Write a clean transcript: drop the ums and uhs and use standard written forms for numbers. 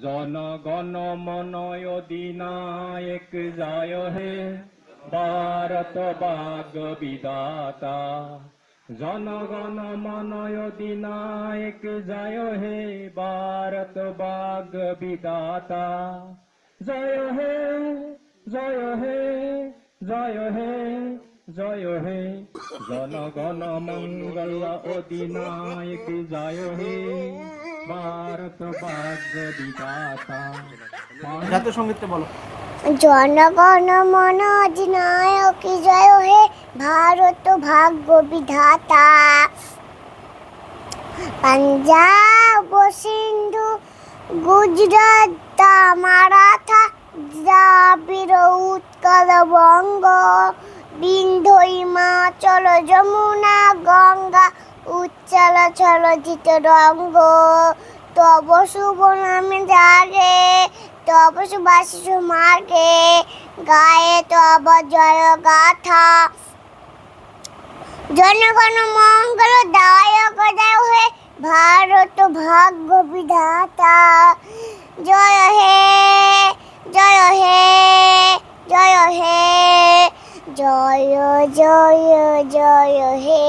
জনগণ মন অধিনায়ক জয় হে ভারত ভাগ্য বিধাতা। জনগণ মন অধিনায়ক জয় হে ভারত ভাগ্য বিধাতা। জয় হে জয় হে জয় হে জয় হে জনগণ মঙ্গল অধিনায়ক জয় হে ভারত ভাগ্য বিধাতা। জাতীয় সঙ্গীতটা বলো। জনগণ মন অধিনায়ক জয় হে ভারত ভাগ্য বিধাতা। পাঞ্জাব সিন্ধু গুজরাট মারাঠা দ্রাবিড় উৎকল বঙ্গ বিন্ধ্য হিমাচল যমুনা গঙ্গা উচ্চল চলচিত রঙ্গ। তব শুভ নামে জাগে তব সুভাষিস মার্গে গায়ে তব জয় গাথা। জনগণ মঙ্গল দায়ক জয় হে ভারত ভাগ্য বিধাতা। জয় হে জয় হে জয় হে জয় জয় জয় হে।